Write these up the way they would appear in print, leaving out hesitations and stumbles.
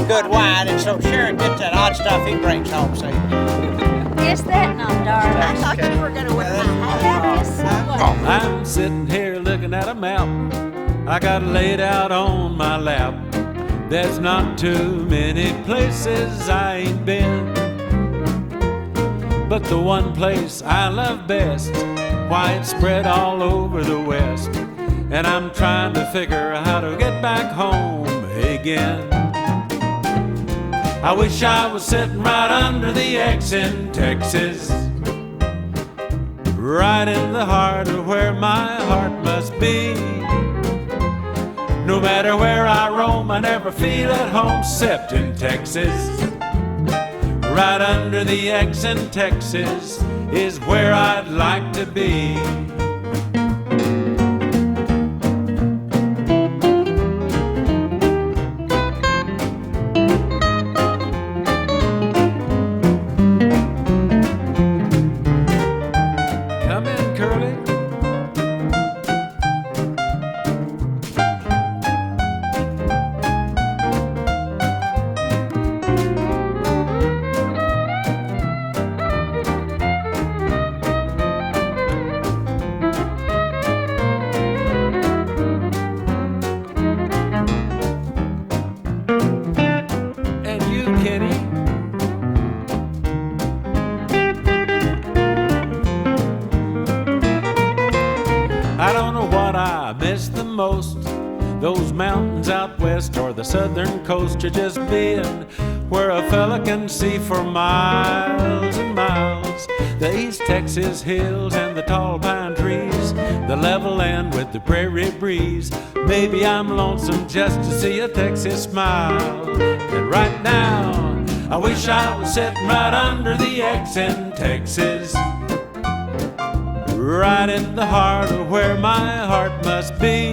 good wine, and so Sharon gets that odd stuff he brings home, see. Guess that not, darling. I thought you were gonna wear my hat. I'm sitting here looking at a map I got laid out on my lap. There's not too many places I ain't been, but the one place I love best, why it's spread all over the West, and I'm trying to figure out how to get back home again. I wish I was sitting right under the X in Texas, right in the heart of where my heart must be. No matter where I roam, I never feel at home except in Texas. Right under the X in Texas is where I'd like to be. Come in, Curly. And you, Kenny. I don't know what I miss the most, those mountains out west or the southern coast, or just being where a fella can see for miles and miles. The East Texas hills and the tall pine trees, the level land with the prairie breeze. Maybe I'm lonesome just to see a Texas smile. And right now, I wish I was sitting right under the X in Texas, right in the heart of where my heart must be.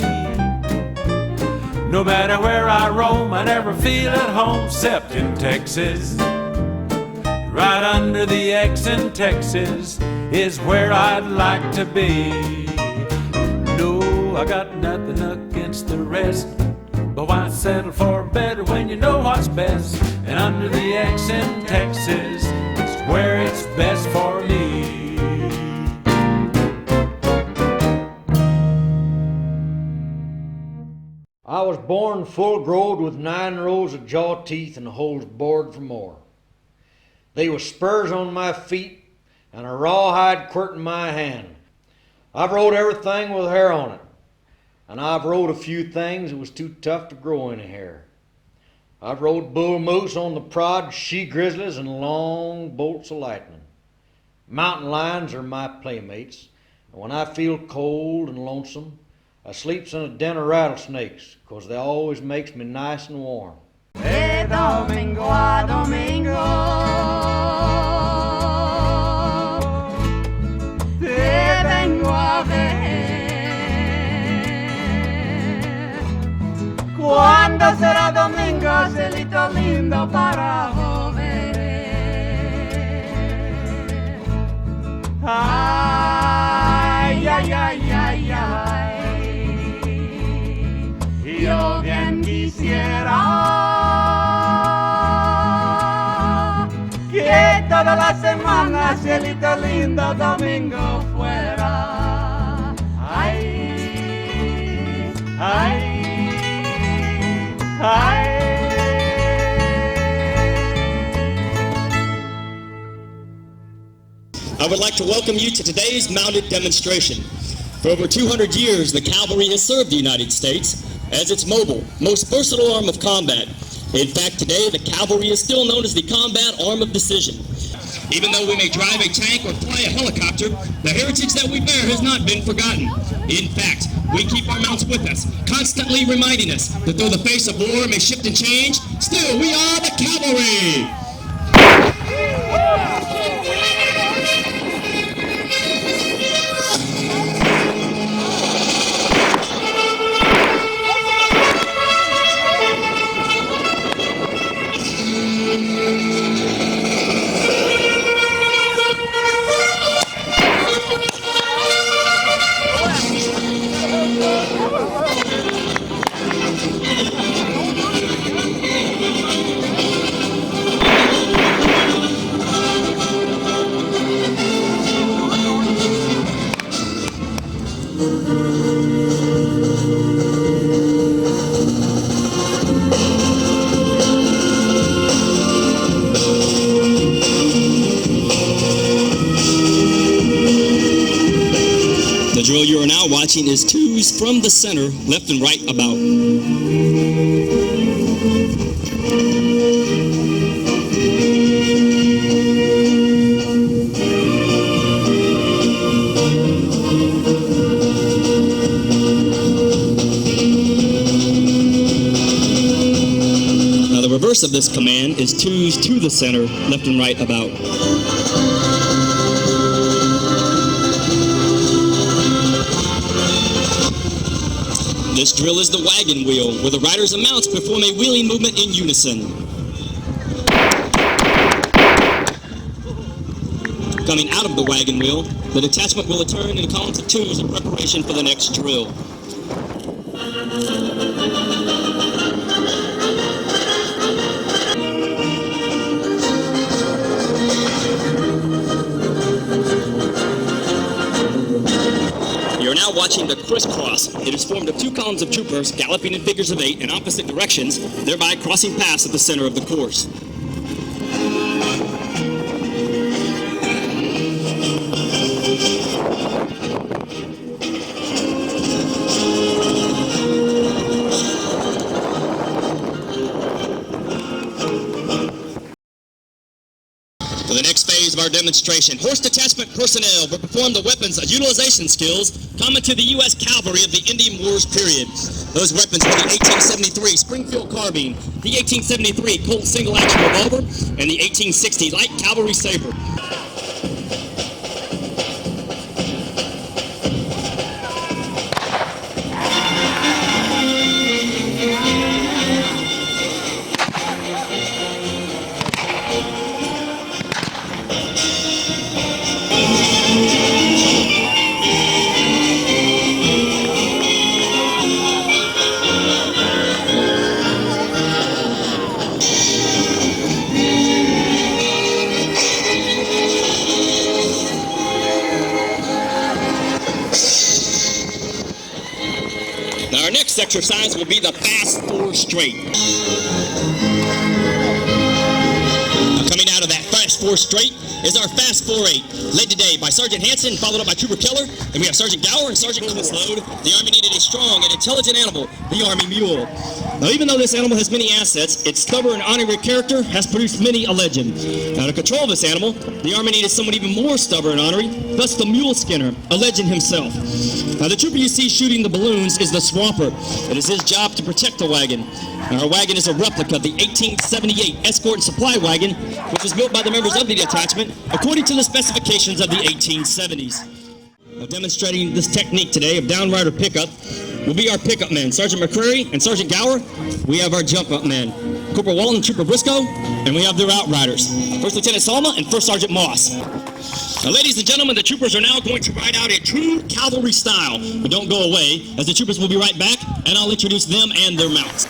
No matter where I roam, I never feel at home except in Texas. Right under the X in Texas is where I'd like to be. No, I got nothing against the rest, but why settle for better when you know what's best? And under the X in Texas is where it's best for me. I was born full-growed with 9 rows of jaw teeth and holes bored for more. They was spurs on my feet and a rawhide quirt in my hand. I've rode everything with hair on it, and I've rode a few things that was too tough to grow any hair. I've rode bull moose on the prod, she grizzlies, and long bolts of lightning. Mountain lions are my playmates, and when I feel cold and lonesome, I sleeps in a den of rattlesnakes, 'cause they always makes me nice and warm. De domingo a domingo, te vengo a ver. ¿Cuándo será domingo, cielito lindo para volver? Ay, ay, ay, ay, ay. Yo bien quisiera que toda la semana, cielito lindo, domingo fuera. Ay, ay, ay. I would like to welcome you to today's mounted demonstration. For over 200 years, the cavalry has served the United States as its mobile, most versatile arm of combat. In fact, today, the cavalry is still known as the combat arm of decision. Even though we may drive a tank or fly a helicopter, the heritage that we bear has not been forgotten. In fact, we keep our mounts with us, constantly reminding us that though the face of war may shift and change, still we are the cavalry! drill you are now watching is twos from the center, left and right about. Now the reverse of this command is twos to the center, left and right about. This drill is the wagon wheel, where the riders and mounts perform a wheeling movement in unison. Coming out of the wagon wheel, the detachment will return in columns of twos in preparation for the next drill. You're now watching the crisscross. It is formed of two columns of troopers galloping in figures of 8 in opposite directions, thereby crossing paths at the center of the course. For the next phase of our demonstration, horse detachment personnel will perform the weapons utilization skills common to the U.S. cavalry of the Indian Wars period. Those weapons were the 1873 Springfield carbine, the 1873 Colt single-action revolver, and the 1860 light cavalry saber. Now our next exercise will be the fast 4 straight. Now coming out of that fast 4 straight is our fast 4-8, led today by Sergeant Hanson, followed up by Trooper Keller, and we have Sergeant Gower and Sergeant Clisload. The Army needed a strong and intelligent animal, the Army Mule. Now even though this animal has many assets, its stubborn and honorary character has produced many a legend. Now to control this animal, the Army needed someone even more stubborn and honorary, thus the Mule Skinner, a legend himself. Now the trooper you see shooting the balloons is the Swamper. It is his job to protect the wagon. Now, our wagon is a replica of the 1878 escort and supply wagon, which was built by the members of the detachment according to the specifications of the 1870s. Now, demonstrating this technique today of downrider pickup will be our pickup men, Sergeant McCrary and Sergeant Gower. We have our jump up men, Corporal Walton and Trooper Briscoe, and we have their outriders, First Lieutenant Salma and First Sergeant Moss. Now, ladies and gentlemen, the troopers are now going to ride out in true cavalry style. But don't go away, as the troopers will be right back, and I'll introduce them and their mounts.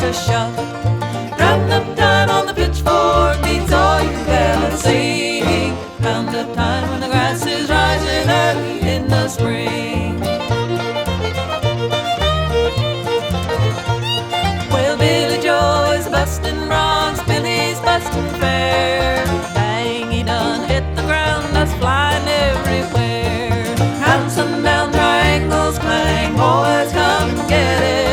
to shout. Roundup time on the pitchfork beats all you've ever seen. Roundup time when the grass is rising early in the spring. Well, Billy Joe is bustin' broncs, Billy's bustin' fair. Bang, he done hit the ground, dust flying everywhere. Round sundown, triangles clang, boys come get it.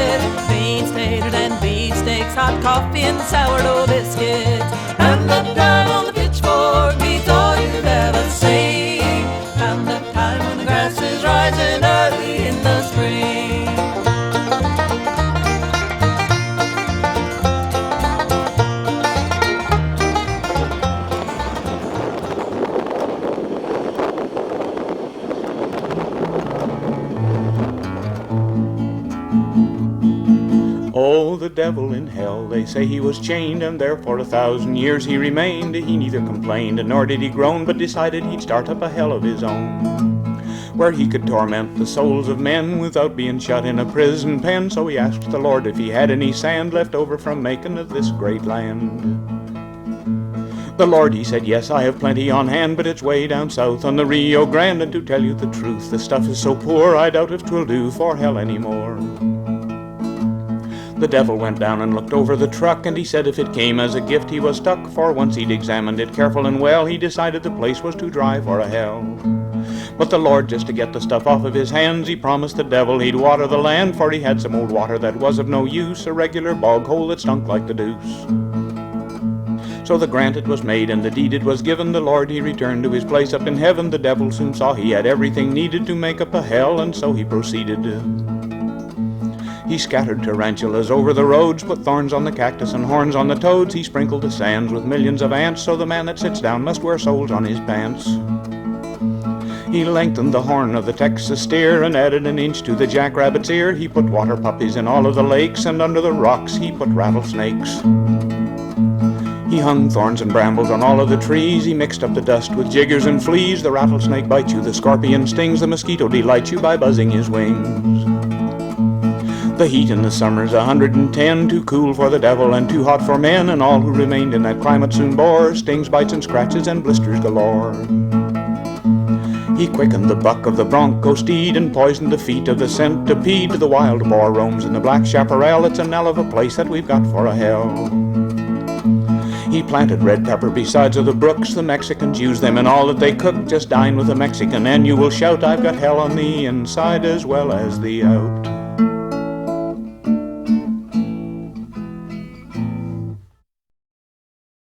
Beans, taters, and beefsteaks, hot coffee and sourdough biscuits. Roundup time on the pitchfork beats all you've ever seen. Roundup time when the grass is rising early in the spring. Oh, the devil in hell, they say he was chained, and there for 1,000 years he remained. He neither complained nor did he groan, but decided he'd start up a hell of his own, where he could torment the souls of men without being shut in a prison pen. So he asked the Lord if he had any sand left over from making of this great land. The Lord, he said, yes, I have plenty on hand, but it's way down south on the Rio Grande, and to tell you the truth, the stuff is so poor, I doubt if 'twill do for hell anymore. The devil went down and looked over the truck, and he said if it came as a gift he was stuck, for once he'd examined it careful and well, he decided the place was too dry for a hell. But the Lord, just to get the stuff off of his hands, he promised the devil he'd water the land, for he had some old water that was of no use, a regular bog hole that stunk like the deuce. So the grant it was made and the deed it was given, the Lord he returned to his place up in heaven. The devil soon saw he had everything needed to make up a hell, and so he proceeded. He scattered tarantulas over the roads, put thorns on the cactus and horns on the toads. He sprinkled the sands with millions of ants, so the man that sits down must wear soles on his pants. He lengthened the horn of the Texas steer and added an inch to the jackrabbit's ear. He put water puppies in all of the lakes, and under the rocks he put rattlesnakes. He hung thorns and brambles on all of the trees. He mixed up the dust with jiggers and fleas. The rattlesnake bites you, the scorpion stings, the mosquito delights you by buzzing his wings. The heat in the summer's 110, too cool for the devil and too hot for men, and all who remained in that climate soon bore stings, bites, and scratches, and blisters galore. He quickened the buck of the bronco steed and poisoned the feet of the centipede. The wild boar roams in the black chaparral. It's a hell of a place that we've got for a hell. He planted red pepper besides of the brooks. The Mexicans use them in all that they cook. Just dine with a Mexican and you will shout, I've got hell on the inside as well as the out.